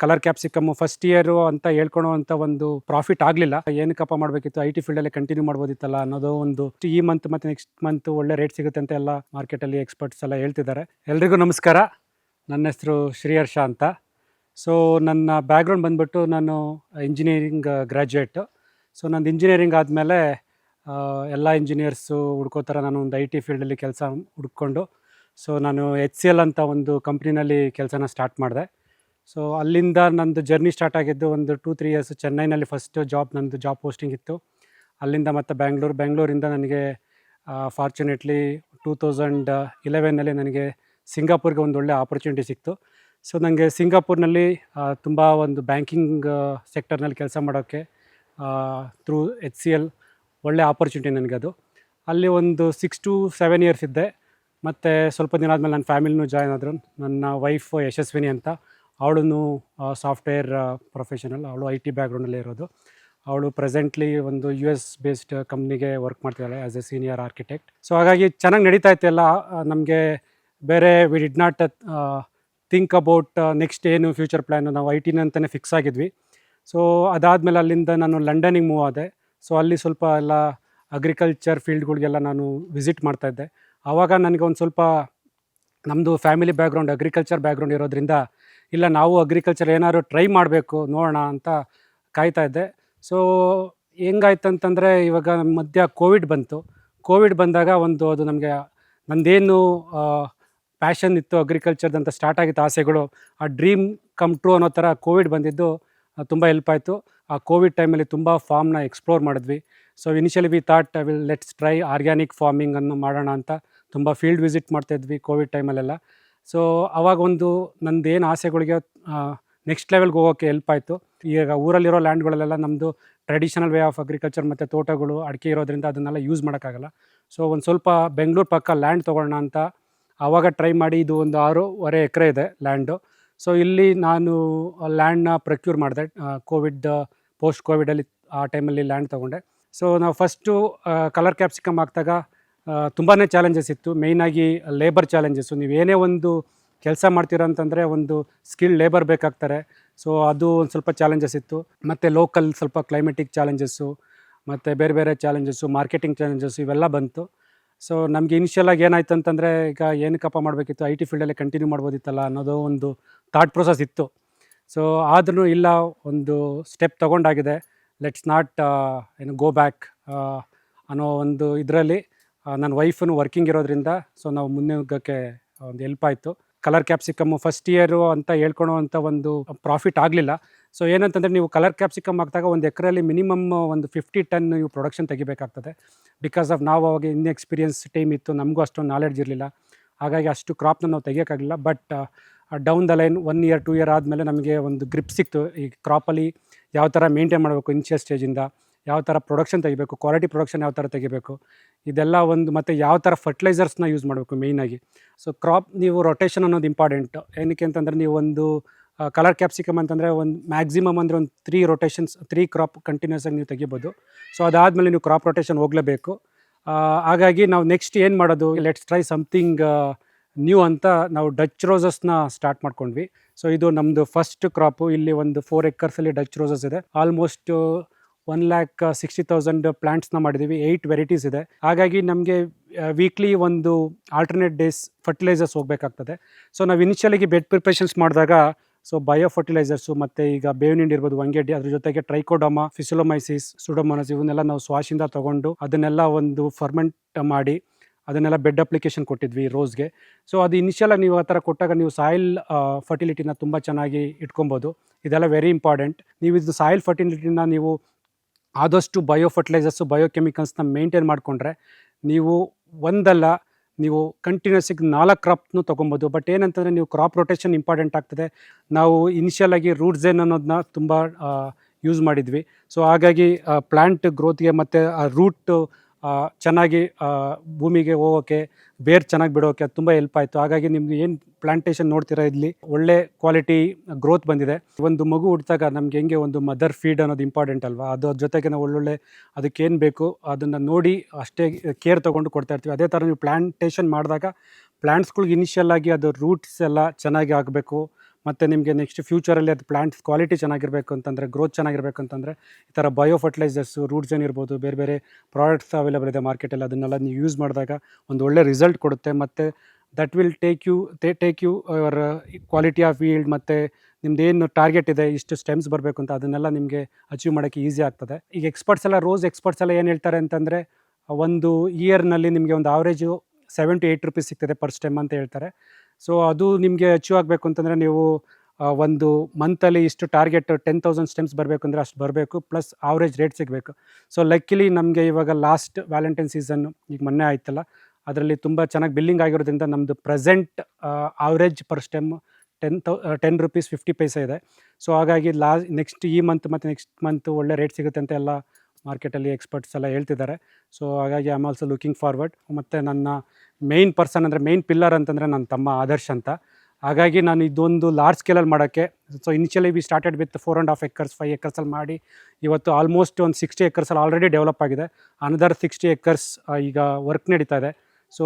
Colour capsicum first year ಅಂತ ಹೇಳ್ಕೊಳ್ಳುವಂಥ ಒಂದು profit ಆಗಲಿಲ್ಲ. ಏನಕ್ಕಪ್ಪ ಮಾಡಬೇಕಿತ್ತು, ಐ ಟಿ ಫೀಲ್ಡಲ್ಲೇ ಕಂಟಿನ್ಯೂ ಮಾಡ್ಬೋದಿತ್ತಲ್ಲ ಅನ್ನೋದು ಒಂದು. ಈ ಮಂತ್ ಮತ್ತು ನೆಕ್ಸ್ಟ್ ಮಂತ್ ಒಳ್ಳೆ ರೇಟ್ ಸಿಗುತ್ತೆ ಅಂತ ಎಲ್ಲ ಮಾರ್ಕೆಟಲ್ಲಿ ಎಕ್ಸ್ಪರ್ಟ್ಸ್ ಎಲ್ಲ ಹೇಳ್ತಿದ್ದಾರೆ. ಎಲ್ರಿಗೂ ನಮಸ್ಕಾರ. ನನ್ನ ಹೆಸರು ಶ್ರೀಹರ್ಷ ಅಂತ. ಸೊ ನನ್ನ ಬ್ಯಾಕ್ಗ್ರೌಂಡ್ ಬಂದ್ಬಿಟ್ಟು ನಾನು ಇಂಜಿನಿಯರಿಂಗ್ ಗ್ರ್ಯಾಜುಯೇಟು. ಸೊ ನಂದು ಇಂಜಿನಿಯರಿಂಗ್ ಆದಮೇಲೆ ಎಲ್ಲ ಇಂಜಿನಿಯರ್ಸು ಹುಡ್ಕೋತಾರೆ, ನಾನು ಒಂದು ಐ ಟಿ ಫೀಲ್ಡಲ್ಲಿ ಕೆಲಸ ಹುಡ್ಕೊಂಡು ಸೊ ನಾನು HCL ಅಂತ ಒಂದು ಕಂಪ್ನಿನಲ್ಲಿ ಕೆಲಸನ ಸ್ಟಾರ್ಟ್ ಮಾಡಿದೆ. ಸೊ ಅಲ್ಲಿಂದ ನಂದು ಜರ್ನಿ ಸ್ಟಾರ್ಟ್ ಆಗಿದ್ದು ಒಂದು 2-3 ಇಯರ್ಸ್ ಚೆನ್ನೈನಲ್ಲಿ ಫಸ್ಟ್ ನಂದು ಜಾಬ್ ಪೋಸ್ಟಿಂಗ್ ಇತ್ತು. ಅಲ್ಲಿಂದ ಮತ್ತು ಬೆಂಗಳೂರಿಂದ ನನಗೆ ಫಾರ್ಚುನೇಟ್ಲಿ 2011ನಲ್ಲಿ ನನಗೆ ಸಿಂಗಾಪುರ್ಗೆ ಒಂದು ಒಳ್ಳೆ ಆಪರ್ಚುನಿಟಿ ಸಿಕ್ತು. ಸೊ ನನಗೆ ಸಿಂಗಾಪುರ್ನಲ್ಲಿ ತುಂಬ ಒಂದು ಬ್ಯಾಂಕಿಂಗ್ ಸೆಕ್ಟರ್ನಲ್ಲಿ ಕೆಲಸ ಮಾಡೋಕ್ಕೆ ಥ್ರೂ HCL ಒಳ್ಳೆ ಆಪರ್ಚುನಿಟಿ ನನಗದು. ಅಲ್ಲಿ ಒಂದು 6 to 7 ಇಯರ್ಸ್ ಇದ್ದೆ. ಮತ್ತು ಸ್ವಲ್ಪ ದಿನ ಆದಮೇಲೆ ನನ್ನ ಫ್ಯಾಮಿಲಿನೂ ಜಾಯ್ನ್ ಆದರು. ನನ್ನ ವೈಫ್ ಯಶಸ್ವಿನಿ ಅಂತ, ಅವಳು ಸಾಫ್ಟ್ವೇರ್ ಪ್ರೊಫೆಷನಲ್, ಅವಳು ಐ ಟಿ ಬ್ಯಾಕ್ಗ್ರೌಂಡಲ್ಲೇ ಇರೋದು. ಅವಳು ಪ್ರೆಸೆಂಟ್ಲಿ ಒಂದು US ಬೇಸ್ಡ್ ಕಂಪ್ನಿಗೆ ವರ್ಕ್ ಮಾಡ್ತಿದ್ದಾಳೆ as a senior architect. So ಹಾಗಾಗಿ ಚೆನ್ನಾಗಿ ನಡೀತಾ ಇತ್ತು ಎಲ್ಲ. ನಮಗೆ ಬೇರೆ we did not think about next ಏನು ಫ್ಯೂಚರ್ ಪ್ಲ್ಯಾನು, ನಾವು ಐ ಟಿನ ಅಂತಲೇ ಫಿಕ್ಸ್ ಆಗಿದ್ವಿ. ಸೊ ಅದಾದಮೇಲೆ ಅಲ್ಲಿಂದ ನಾನು ಲಂಡನಿಗೆ ಮೂವ್ ಆದೆ. ಸೊ ಅಲ್ಲಿ ಸ್ವಲ್ಪ ಎಲ್ಲ ಅಗ್ರಿಕಲ್ಚರ್ ಫೀಲ್ಡ್ಗಳಿಗೆಲ್ಲ ನಾನು ವಿಸಿಟ್ ಮಾಡ್ತಾಯಿದ್ದೆ. ಆವಾಗ ನನಗೆ ಒಂದು ಸ್ವಲ್ಪ ನಮ್ಮದು ಫ್ಯಾಮಿಲಿ ಬ್ಯಾಕ್ಗ್ರೌಂಡ್ ಅಗ್ರಿಕಲ್ಚರ್ ಬ್ಯಾಕ್ಗ್ರೌಂಡ್ ಇರೋದ್ರಿಂದ ಇಲ್ಲ ನಾವು ಅಗ್ರಿಕಲ್ಚರ್ ಏನಾದ್ರು ಟ್ರೈ ಮಾಡಬೇಕು ನೋಡೋಣ ಅಂತ ಕಾಯ್ತಾಯಿದ್ದೆ. ಸೊ ಹೆಂಗಾಯ್ತು ಅಂತಂದರೆ ಇವಾಗ ನಮ್ಮ ಮಧ್ಯ ಕೋವಿಡ್ ಬಂತು. ಕೋವಿಡ್ ಬಂದಾಗ ಅದು ನಮಗೆ ನಂದೇನು ಪ್ಯಾಷನ್ ಇತ್ತು ಅಗ್ರಿಕಲ್ಚರ್ದಂತ ಸ್ಟಾರ್ಟ್ ಆಗಿತ್ತು ಆಸೆಗಳು, ಆ ಡ್ರೀಮ್ ಕಮ್ ಟ್ರೂ ಅನ್ನೋ ಥರ ಕೋವಿಡ್ ಬಂದಿದ್ದು ತುಂಬ ಹೆಲ್ಪ್ ಆಯಿತು. ಆ ಕೋವಿಡ್ ಟೈಮಲ್ಲಿ ತುಂಬ ಫಾರ್ಮ್ನ ಎಕ್ಸ್ಪ್ಲೋರ್ ಮಾಡಿದ್ವಿ. So initially we thought let's try organic farming ಅನ್ನು ಮಾಡೋಣ ಅಂತ ತುಂಬ ಫೀಲ್ಡ್ ವಿಸಿಟ್ ಮಾಡ್ತಾಯಿದ್ವಿ ಕೋವಿಡ್ ಟೈಮಲ್ಲೆಲ್ಲ. ಸೊ ಅವಾಗ ಒಂದು ನಂದೇನು ಆಸೆಗಳಿಗೆ ನೆಕ್ಸ್ಟ್ ಲೆವೆಲ್ಗೆ ಹೋಗೋಕ್ಕೆ ಹೆಲ್ಪ್ ಆಯಿತು. ಈಗ ಊರಲ್ಲಿರೋ ಲ್ಯಾಂಡ್ಗಳಲ್ಲೆಲ್ಲ ನಮ್ಮದು ಟ್ರೆಡಿಷನಲ್ ವೇ ಆಫ್ ಅಗ್ರಿಕಲ್ಚರ್ ಮತ್ತು ತೋಟಗಳು ಅಡಿಕೆ ಇರೋದ್ರಿಂದ ಅದನ್ನೆಲ್ಲ ಯೂಸ್ ಮಾಡೋಕ್ಕಾಗಲ್ಲ. ಸೊ ಒಂದು ಸ್ವಲ್ಪ ಬೆಂಗಳೂರು ಪಕ್ಕ ಲ್ಯಾಂಡ್ ತೊಗೊಳ್ಳೋಣ ಅಂತ ಆವಾಗ ಟ್ರೈ ಮಾಡಿ, ಇದು ಒಂದು 6.5 ಎಕರೆ ಇದೆ ಲ್ಯಾಂಡು. ಸೊ ಇಲ್ಲಿ ನಾನು ಲ್ಯಾಂಡ್ನ ಪ್ರೊಕ್ಯೂರ್ ಮಾಡಿದೆ ಪೋಸ್ಟ್ ಕೋವಿಡಲ್ಲಿ. ಆ ಟೈಮಲ್ಲಿ ಲ್ಯಾಂಡ್ ತೊಗೊಂಡೆ. ಸೊ ನಾವು ಫಸ್ಟು ಕಲರ್ ಕ್ಯಾಪ್ಸಿಕಮ್ ಹಾಕಿದಾಗ ತುಂಬಾ ಚಾಲೆಂಜಸ್ ಇತ್ತು. ಮೇಯ್ನಾಗಿ ಲೇಬರ್ ಚಾಲೆಂಜಸ್ಸು. ನೀವೇನೇ ಒಂದು ಕೆಲಸ ಮಾಡ್ತೀರಾ ಅಂತಂದರೆ ಒಂದು ಸ್ಕಿಲ್ಡ್ ಲೇಬರ್ ಬೇಕಾಗ್ತಾರೆ. ಸೊ ಅದು ಒಂದು ಸ್ವಲ್ಪ ಚಾಲೆಂಜಸ್ ಇತ್ತು. ಮತ್ತು ಲೋಕಲ್ ಸ್ವಲ್ಪ ಕ್ಲೈಮೆಟಿಕ್ ಚಾಲೆಂಜಸ್ಸು ಮತ್ತು ಬೇರೆ ಬೇರೆ ಚಾಲೆಂಜಸ್ಸು, ಮಾರ್ಕೆಟಿಂಗ್ ಚಾಲೆಂಜಸ್ಸು ಇವೆಲ್ಲ ಬಂತು. ಸೊ ನಮಗೆ ಇನಿಷಿಯಲಾಗಿ ಏನಾಯ್ತು ಅಂತಂದರೆ, ಈಗ ಏನಕ್ಕಪ್ಪ ಮಾಡಬೇಕಿತ್ತು, ಐ ಟಿ ಫೀಲ್ಡಲ್ಲೇ ಕಂಟಿನ್ಯೂ ಮಾಡ್ಬೋದಿತ್ತಲ್ಲ ಅನ್ನೋದು ಒಂದು ಥಾಟ್ ಪ್ರೊಸೆಸ್ ಇತ್ತು. ಸೊ ಆದ್ರೂ ಇಲ್ಲ, ಒಂದು ಸ್ಟೆಪ್ ತೊಗೊಂಡಾಗಿದೆ, ಲೆಟ್ಸ್ ನಾಟ್ ಗೋ ಬ್ಯಾಕ್ ಅನ್ನೋ ಒಂದು ಇದರಲ್ಲಿ ನನ್ನ ವೈಫನು ವರ್ಕಿಂಗ್ ಇರೋದ್ರಿಂದ ಸೊ ನಾವು ಮುಂದೆ ಹೋಗೋಕ್ಕೆ ಒಂದು ಹೆಲ್ಪ್ ಆಯಿತು. ಕಲರ್ ಕ್ಯಾಪ್ಸಿಕಮ್ಮು ಫಸ್ಟ್ ಇಯರು ಅಂತ ಹೇಳ್ಕೊಳ್ಳೋವಂಥ ಒಂದು ಪ್ರಾಫಿಟ್ ಆಗಲಿಲ್ಲ. ಸೊ ಏನಂತಂದರೆ, ನೀವು ಕಲರ್ ಕ್ಯಾಪ್ಸಿಕಮ್ ಹಾಕಿದಾಗ ಒಂದು ಎಕರೆಯಲ್ಲಿ ಮಿನಿಮಮ್ ಒಂದು 50 ಟನ್ ನೀವು ಪ್ರೊಡಕ್ಷನ್ ತೆಗಿಬೇಕಾಗ್ತದೆ. ಬಿಕಾಸ್ ಆಫ್ ನಾವು ಅವಾಗ ಇನ್ಎಕ್ಸ್ಪೀರಿಯನ್ಸ್ ಟೈಮ್ ಇತ್ತು, ನಮಗೂ ಅಷ್ಟೊಂದು ನಾಲೆಡ್ಜ್ ಇರಲಿಲ್ಲ. ಹಾಗಾಗಿ ಅಷ್ಟು ಕ್ರಾಪ್ನ ನಾವು ತೆಗಿಯೋಕ್ಕಾಗಲಿಲ್ಲ. But down the line 1 year 2 year ಆದಮೇಲೆ ನಮಗೆ ಒಂದು ಗ್ರಿಪ್ ಸಿಕ್ತು. ಈ ಕ್ರಾಪಲ್ಲಿ ಯಾವ ಥರ ಮೇಂಟೈನ್ ಮಾಡಬೇಕು, ಇನಿಷಿಯಲ್ ಸ್ಟೇಜಿಂದ ಯಾವ ಥರ ಪ್ರೊಡಕ್ಷನ್ ತೆಗಿಬೇಕು, ಕ್ವಾಲಿಟಿ ಪ್ರೊಡಕ್ಷನ್ ಯಾವ ಥರ ತೆಗಿಬೇಕು, ಇದೆಲ್ಲ ಒಂದು, ಮತ್ತು ಯಾವ ಥರ ಫರ್ಟಿಲೈಸರ್ಸ್ನ ಯೂಸ್ ಮಾಡಬೇಕು ಮೇಯ್ನಾಗಿ. ಸೊ ಕ್ರಾಪ್ ನೀವು ರೊಟೇಷನ್ ಅನ್ನೋದು ಇಂಪಾರ್ಟೆಂಟು. ಏನಕ್ಕೆ ಅಂತಂದರೆ, ನೀವು ಒಂದು ಕಲರ್ ಕ್ಯಾಪ್ಸಿಕಮ್ ಅಂತಂದರೆ ಒಂದು ಮ್ಯಾಕ್ಸಿಮಮ್ ಅಂದರೆ ಒಂದು 3 ಕ್ರಾಪ್ ಕಂಟಿನ್ಯೂಸ್ ಆಗಿ ನೀವು ತೆಗಿಬೋದು. ಸೊ ಅದಾದಮೇಲೆ ನೀವು ಕ್ರಾಪ್ ರೊಟೇಷನ್ ಹೋಗಲೇಬೇಕು. ಹಾಗಾಗಿ ನಾವು ನೆಕ್ಸ್ಟ್ ಏನು ಮಾಡೋದು, ಲೆಟ್ಸ್ ಟ್ರೈ ಸಮಥಿಂಗ್ ನ್ಯೂ ಅಂತ ನಾವು ಡಚ್ ರೋಸಸ್ನ ಸ್ಟಾರ್ಟ್ ಮಾಡ್ಕೊಂಡ್ವಿ. ಸೊ ಇದು ನಮ್ಮದು ಫಸ್ಟ್ ಕ್ರಾಪು. ಇಲ್ಲಿ ಒಂದು 4 ಎಕರ್ಸಲ್ಲಿ ಡಚ್ ರೋಸಸ್ ಇದೆ. ಆಲ್ಮೋಸ್ಟ್ 1,60,000 ಪ್ಲ್ಯಾಂಟ್ಸ್ನ ಮಾಡಿದ್ದೀವಿ. 8 ವೆರೈಟೀಸ್ ಇದೆ. ಹಾಗಾಗಿ ನಮಗೆ ವೀಕ್ಲಿ ಒಂದು ಆಲ್ಟರ್ನೇಟ್ ಡೇಸ್ ಫರ್ಟಿಲೈಸರ್ಸ್ ಹೋಗಬೇಕಾಗ್ತದೆ. ಸೊ ನಾವು ಇನಿಷಿಯಲಿಗೆ ಬೆಡ್ ಪ್ರಿಪ್ರೇಷನ್ಸ್ ಮಾಡಿದಾಗ ಸೊ ಬಯೋ ಫರ್ಟಿಲೈಸರ್ಸು ಮತ್ತು ಈಗ ಬೇವಿನ ಹಿಂಡಿ ಇರ್ಬೋದು, ವಂಗೆಡ್ಡಿ, ಅದ್ರ ಜೊತೆಗೆ ಟ್ರೈಕೋಡರ್ಮಾ, ಫಿಸಿಲೋಮೈಸಿಸ್, ಸುಡೋಮೋನಾಸ್ ಇವನ್ನೆಲ್ಲ ನಾವು ಸ್ವಾಶಿಂದ ತೊಗೊಂಡು ಅದನ್ನೆಲ್ಲ ಒಂದು ಫರ್ಮೆಂಟ್ ಮಾಡಿ ಅದನ್ನೆಲ್ಲ ಬೆಡ್ ಅಪ್ಲಿಕೇಶನ್ ಕೊಟ್ಟಿದ್ವಿ ರೋಸ್ಗೆ. ಸೊ ಅದು ಇನಿಷಿಯಲಾಗಿ ನೀವು ಆ ಥರ ಕೊಟ್ಟಾಗ ನೀವು ಸಾಯಿಲ್ ಫರ್ಟಿಲಿಟಿನ ತುಂಬ ಚೆನ್ನಾಗಿ ಇಟ್ಕೊಬೋದು. ಇದೆಲ್ಲ ವೆರಿ ಇಂಪಾರ್ಟೆಂಟ್. ನೀವು ಇದು ಸಾಯಿಲ್ ಫರ್ಟಿಲಿಟಿನ ನೀವು ಆದಷ್ಟು ಬಯೋ ಫರ್ಟಿಲೈಸರ್ಸು, ಬಯೋಕೆಮಿಕಲ್ಸ್ನ ಮೇಂಟೈನ್ ಮಾಡಿಕೊಂಡ್ರೆ ನೀವು ಒಂದಲ್ಲ, ನೀವು ಕಂಟಿನ್ಯೂಸಿಗೆ 4 ಕ್ರಾಪ್ನು ತೊಗೊಬೋದು. ಬಟ್ ಏನಂತಂದರೆ, ನೀವು ಕ್ರಾಪ್ ರೊಟೇಷನ್ ಇಂಪಾರ್ಟೆಂಟ್ ಆಗ್ತದೆ. ನಾವು ಇನಿಷಿಯಲಾಗಿ ರೂಟ್ ಝೇನ್ ಅನ್ನೋದನ್ನ ತುಂಬ ಯೂಸ್ ಮಾಡಿದ್ವಿ. ಸೊ ಹಾಗಾಗಿ ಪ್ಲ್ಯಾಂಟ್ ಗ್ರೋತ್ಗೆ ಮತ್ತು ಆ ರೂಟ್ ಚೆನ್ನಾಗಿ ಭೂಮಿಗೆ ಹೋಗೋಕ್ಕೆ, ಬೇರು ಚೆನ್ನಾಗಿ ಬಿಡೋಕ್ಕೆ ಅದು ತುಂಬ ಹೆಲ್ಪ್ ಆಯಿತು. ಹಾಗಾಗಿ ನಿಮ್ಗೆ ಏನು ಪ್ಲಾಂಟೇಷನ್ ನೋಡ್ತೀರಾ, ಇಲ್ಲಿ ಒಳ್ಳೆ ಕ್ವಾಲಿಟಿ ಗ್ರೋತ್ ಬಂದಿದೆ. ಒಂದು ಮಗು ಹುಟ್ಟಿದಾಗ ನಮ್ಗೆ ಹೆಂಗೆ ಒಂದು ಮದರ್ ಫೀಡ್ ಅನ್ನೋದು ಇಂಪಾರ್ಟೆಂಟ್ ಅಲ್ವಾ, ಅದ್ರ ಜೊತೆಗೆ ನಾವು ಒಳ್ಳೊಳ್ಳೆ ಅದಕ್ಕೇನು ಬೇಕು ಅದನ್ನು ನೋಡಿ ಅಷ್ಟೇ ಕೇರ್ ತೊಗೊಂಡು ಕೊಡ್ತಾ ಇರ್ತೀವಿ. ಅದೇ ಥರ ನೀವು ಪ್ಲಾಂಟೇಷನ್ ಮಾಡಿದಾಗ ಪ್ಲ್ಯಾಂಟ್ಸ್ಗಳ್ಗೆ ಇನಿಷಿಯಲ್ ಆಗಿ ಅದು ರೂಟ್ಸ್ ಎಲ್ಲ ಚೆನ್ನಾಗಿ ಆಗಬೇಕು ಮತ್ತು ನಿಮಗೆ ನೆಕ್ಸ್ಟ್ ಫ್ಯೂಚರಲ್ಲಿ ಅದು ಪ್ಲಾಂಟ್ಸ್ ಕ್ವಾಲಿಟಿ ಚೆನ್ನಾಗಿರಬೇಕು ಅಂತಂದರೆ, ಗ್ರೋತ್ ಚೆನ್ನಾಗಿರಬೇಕು ಅಂತಂದರೆ ಈ ಥರ ಬಯೋ ಫರ್ಟಿಲೈಸರ್ಸು, ರೂಟ್ಜನ್ ಇರ್ಬೋದು, ಬೇರೆ ಬೇರೆ ಪ್ರಾಡಕ್ಟ್ಸ್ ಅವೈಲೇಬಲ್ ಇದೆ ಮಾರ್ಕೆಟಲ್ಲಿ. ಅದನ್ನೆಲ್ಲ ನೀವು ಯೂಸ್ ಮಾಡಿದಾಗ ಒಂದು ಒಳ್ಳೆ ರಿಸಲ್ಟ್ ಕೊಡುತ್ತೆ. ಮತ್ತು that will take you your quality of yield, ಮತ್ತು ನಿಮ್ದೇನು ಟಾರ್ಗೆಟ್ ಇದೆ, ಇಷ್ಟು ಸ್ಟೆಮ್ಸ್ ಬರಬೇಕು ಅಂತ, ಅದನ್ನೆಲ್ಲ ನಿಮಗೆ ಅಚೀವ್ ಮಾಡೋಕ್ಕೆ ಈಸಿ ಆಗ್ತದೆ. ಈಗ ರೋಸ್ ಎಕ್ಸ್ಪರ್ಟ್ಸ್ ಎಲ್ಲ ಏನು ಹೇಳ್ತಾರೆ ಅಂತಂದರೆ, ಒಂದು ಇಯರ್ನಲ್ಲಿ ನಿಮಗೆ ಒಂದು ಆವ್ರೇಜು 7 to 8 ರೂಪೀಸ್ ಸಿಗ್ತದೆ ಪರ್ ಸ್ಟೆಮ್ ಅಂತ ಹೇಳ್ತಾರೆ. ಸೊ ಅದು ನಿಮಗೆ ಅಚೀವ್ ಆಗಬೇಕು ಅಂತಂದರೆ ನೀವು ಒಂದು ಮಂತಲ್ಲಿ ಇಷ್ಟು ಟಾರ್ಗೆಟ್ 10,000 ಸ್ಟೆಮ್ಸ್ ಬರಬೇಕು ಅಂದರೆ ಅಷ್ಟು ಬರಬೇಕು, ಪ್ಲಸ್ ಆವ್ರೇಜ್ ರೇಟ್ ಸಿಗಬೇಕು. ಸೊ ಲಕ್ಕಿಲಿ ನಮಗೆ ಇವಾಗ ಲಾಸ್ಟ್ ವ್ಯಾಲೆಂಟೈನ್ ಸೀಸನ್ನು ಈಗ ಮೊನ್ನೆ ಆಯ್ತಲ್ಲ, ಅದರಲ್ಲಿ ತುಂಬ ಚೆನ್ನಾಗಿ ಬಿಲ್ಲಿಂಗ್ ಆಗಿರೋದ್ರಿಂದ ನಮ್ಮದು present average per stem 10 rupees 50 ಪೈಸೆ ಇದೆ. ಸೊ ಹಾಗಾಗಿ ನೆಕ್ಸ್ಟ್ ಈ ಮಂತ್ ಮತ್ತು ನೆಕ್ಸ್ಟ್ ಮಂತ್ ಒಳ್ಳೆ ರೇಟ್ ಸಿಗುತ್ತೆ ಅಂತ ಎಲ್ಲ ಮಾರ್ಕೆಟಲ್ಲಿ ಎಕ್ಸ್ಪರ್ಟ್ಸ್ ಎಲ್ಲ ಹೇಳ್ತಿದ್ದಾರೆ. ಸೊ ಹಾಗಾಗಿ I am also looking forward. ಮತ್ತು ನನ್ನ ಮೇಯ್ನ್ ಪರ್ಸನ್ ಅಂದರೆ ಮೇಯ್ನ್ ಪಿಲ್ಲರ್ ಅಂತಂದರೆ ನನ್ನ ತಮ್ಮ ಆದರ್ಶ್ ಅಂತ. ಹಾಗಾಗಿ ನಾನು ಇದೊಂದು ಲಾರ್ಜ್ ಸ್ಕೇಲಲ್ಲಿ ಮಾಡೋಕ್ಕೆ, so initially we started with 4.5 acres 5 acresಲ್ಲಿ ಮಾಡಿ ಇವತ್ತು ಆಲ್ಮೋಸ್ಟ್ ಒಂದು 60 acresಲ್ಲಿ ಆಲ್ರೆಡಿ ಡೆವಲಪ್ ಆಗಿದೆ. ಅನದರ್ 60 acres ಈಗ ವರ್ಕ್ ನಡೀತಾ ಇದೆ. ಸೊ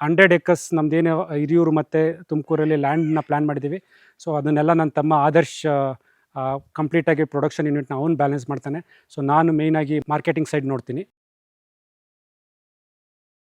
100 acres ನಮ್ಮದೇನು ಹಿರಿಯೂರು ಮತ್ತು ತುಮಕೂರಲ್ಲಿ ಲ್ಯಾಂಡ್ನ ಪ್ಲ್ಯಾನ್ ಮಾಡಿದ್ದೀವಿ. ಸೊ ಅದನ್ನೆಲ್ಲ ನನ್ನ ತಮ್ಮ ಆದರ್ಶ್ ಕಂಪ್ಲೀಟಾಗಿ ಪ್ರೊಡಕ್ಷನ್ ಯೂನಿಟ್ನ ಅವ್ನು ಬ್ಯಾಲೆನ್ಸ್ ಮಾಡ್ತಾನೆ. ಸೊ ನಾನು ಮೇಯ್ನಾಗಿ ಮಾರ್ಕೆಟಿಂಗ್ ಸೈಡ್ ನೋಡ್ತೀನಿ.